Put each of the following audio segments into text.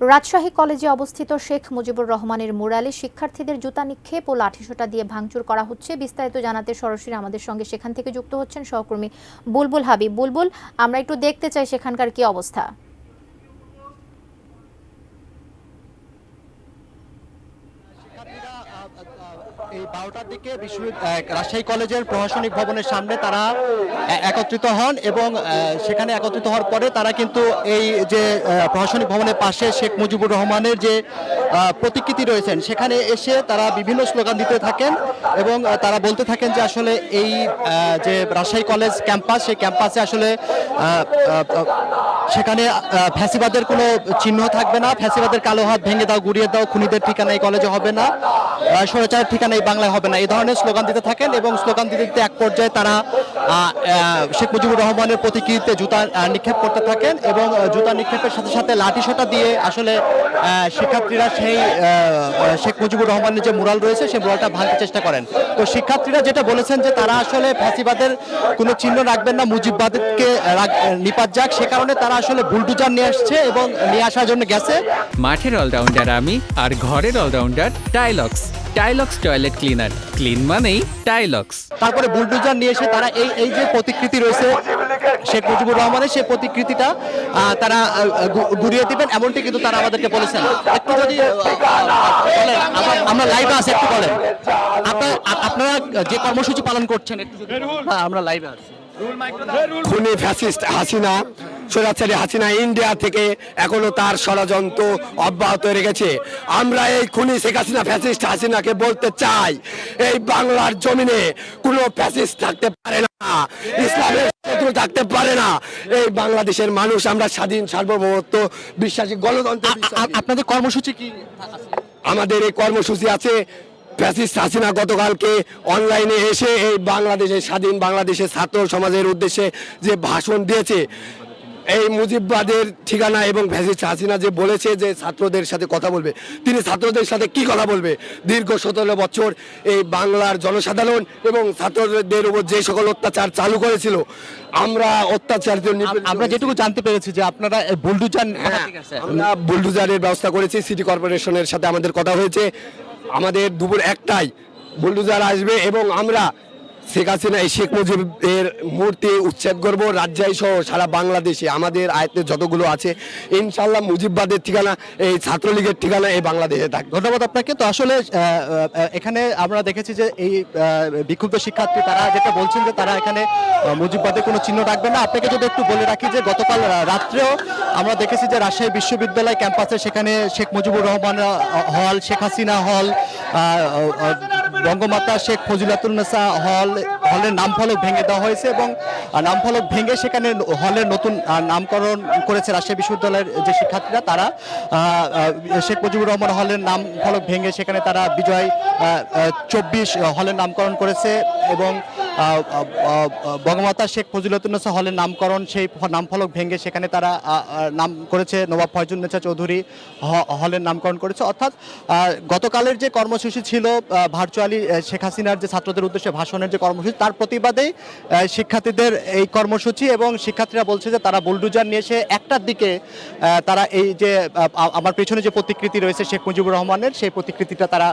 রাজশাহী কলেজে অবস্থিত শেখ মুজিবুর রহমানের মুরালে শিক্ষার্থীদের জুতা নিক্ষেপ ও লাঠিসোঁটা দিয়ে ভাঙচুর করা হচ্ছে। বিস্তারিত জানাতে সরাসরি আমাদের সঙ্গে সেখান থেকে যুক্ত হচ্ছেন সহকর্মী বুলবুল হাবিব। বুলবুল, আমরা একটু দেখতে চাই সেখানকার কি অবস্থা। এই 12টার দিকে রাজশাহী কলেজের প্রশাসনিক ভবনের সামনে তারা একত্রিত হন এবং সেখানে একত্রিত হওয়ার পরে তারা কিন্তু এই যে প্রশাসনিক ভবনের পাশে শেখ মুজিবুর রহমানের যে প্রতিকৃতি রয়েছেন সেখানে এসে তারা বিভিন্ন স্লোগান দিতে থাকেন এবং তারা বলতে থাকেন যে আসলে এই যে রাজশাহী কলেজ ক্যাম্পাস, সেই ক্যাম্পাসে আসলে সেখানে ফ্যাসিবাদের কোনো চিহ্ন থাকবে না, ফ্যাসিবাদের কালো হাত ভেঙে দাও, গুড়িয়ে দাও, খুনিদের ঠিকানা এই কলেজে হবে না, স্বৈরাচারের ঠিকানা এই বাংলায় হবে না, এই ধরনের স্লোগান দিতে থাকেন এবং স্লোগান দিতে দিতে এক পর্যায়ে তারা শেখ মুজিবুর রহমানের প্রতিকৃতিতে জুতা নিক্ষেপ করতে থাকেন এবং জুতা নিক্ষেপের সাথে সাথে লাঠিসোঁটা দিয়ে আসলে শিক্ষার্থীরা সেই শেখ মুজিবুর রহমানের যে মুরাল রয়েছে সেই মুরালটা ভাঙতে চেষ্টা করেন। তো শিক্ষার্থীরা যেটা বলেছেন যে তারা আসলে ফ্যাসিবাদের কোনো চিহ্ন রাখবেন না, মুজিববাদকে নিপাত যাক, সে কারণে তারা আসলে বুলডোজার নিয়ে আসছে এবং নিয়ে আসার জন্য গেছে। মাঠের অলরাউন্ডার আমি, আর ঘরের allrounder Tylox. Tylox toilet cleaner, clean মানেই টাইলক্স। তারপরে বুলডোজার নিয়ে এসে তারা এই যে প্রতিকৃতি রয়েছে শেখ মুজিবুর রহমানের, সেই প্রতিকৃতিটা তারা গুড়িয়ে দিবেন, এমনটি কিন্তু তারা আমাদেরকে বলেছেন। একটু যদি বলেন, আমরা লাইভে আছি, একটু বলেন আপনারা যে কর্মসূচি পালন করছেন একটু যদি। আমরা লাইভে আছি। খুনি ফ্যাসিস্ট হাসিনা, স্বৈরাচারী হাসিনা ইন্ডিয়া থেকে এখনো তার ষড়যন্ত্র অব্যাহত রেখেছে। আমরা এই খুনি শেখ হাসিনা ফ্যাসিস্ট হাসিনাকে বলতে চাই, এই বাংলার জমিনে কোনো ফ্যাসিস্ট থাকতে পারে না, ইসলামের শত্রু থাকতে পারে না। এই বাংলাদেশের মানুষ আমরা স্বাধীন সার্বভৌমত্ব বিশ্বাসী, গণতন্ত্র। আপনাদের কর্মসূচি কি? আমাদের এই কর্মসূচি আছে, ফ্যাসিস্ট হাসিনা গতকালকে অনলাইনে এসে এই বাংলাদেশের স্বাধীন বাংলাদেশের ছাত্র সমাজের উদ্দেশ্যে যে ভাষণ দিয়েছে, এই মুজিববাদের ঠিকানা, এবং ফ্যাসিস্ট হাসিনা যে বলেছে যে ছাত্রদের সাথে কথা বলবে, তিনি ছাত্রদের সাথে কি কথা বলবে? দীর্ঘ 17 বছর এই বাংলার জনসাধারণ এবং ছাত্রদের উপর যে সকল অত্যাচার চালু করেছিল, আমরা অত্যাচারিত, আমরা যেটুকু জানতে পেরেছি যে আপনারা বুলডোজার, আমরা বুলডোজারের ব্যবস্থা করেছি। সিটি কর্পোরেশনের সাথে আমাদের কথা হয়েছে, আমাদের দুপুর 1টায় বুলডোজার আসবে এবং আমরা শেখ হাসিনা এই শেখ মুজিবের মূর্তি উচ্ছেদ করবো। রাজশাহী সহ সারা বাংলাদেশে আমাদের আয়ত্তে যতগুলো আছে, ইনশাল্লাহ মুজিববাদের ঠিকানা, এই ছাত্রলীগের ঠিকানা এই বাংলাদেশে থাকবে। ধন্যবাদ আপনাকে। তো আসলে এখানে আমরা দেখেছি যে এই বিক্ষুব্ধ শিক্ষার্থী তারা যেটা বলছেন যে তারা এখানে মুজিববাদের কোনো চিহ্ন রাখবে না। আপনাকে যদি একটু বলে রাখি যে গতকাল রাত্রেও আমরা দেখেছি যে রাজশাহী বিশ্ববিদ্যালয় ক্যাম্পাসে সেখানে শেখ মুজিবুর রহমান হল, শেখ হাসিনা হল, বঙ্গমাতা শেখ ফজিলাতুন্নেসা হলের নাম ফলক ভেঙে দেওয়া হয়েছে এবং নাম ফলক ভেঙে সেখানে হলের নতুন নামকরণ করেছে রাজশাহী বিশ্ববিদ্যালয়ের যে শিক্ষার্থীরা। তারা শেখ মুজিবুর রহমান হলের নাম ফলক ভেঙে সেখানে তারা বিজয় 24 হলের নামকরণ করেছে এবং বঙ্গমাতা শেখ ফজিলাতুন্নেসা হলের নামকরণ, সেই নাম ফলক ভেঙে সেখানে তারা নাম করেছে নবাব ফয়জুন্নেসা চৌধুরী হলের নামকরণ করেছে। অর্থাৎ গতকালের যে কর্মসূচি ছিল ভার্চুয়ালি শেখ হাসিনার যে ছাত্রদের উদ্দেশ্যে ভাষণের যে কর্মসূচি, তার প্রতিবাদেই শিক্ষার্থীদের এই কর্মসূচি এবং শিক্ষার্থীরা বলছে যে তারা বুলডোজার নিয়ে এসে 1টার দিকে তারা এই যে আমার পেছনে যে প্রতিকৃতি রয়েছে শেখ মুজিবুর রহমানের, সেই প্রতিকৃতিটা তারা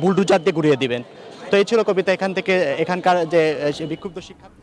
বুলডোজার দিয়ে গুড়িয়ে দিবেন। তো এই ছিল কবিতা এখান থেকে, এখানকার যে বিক্ষুব্ধ শিক্ষার্থী।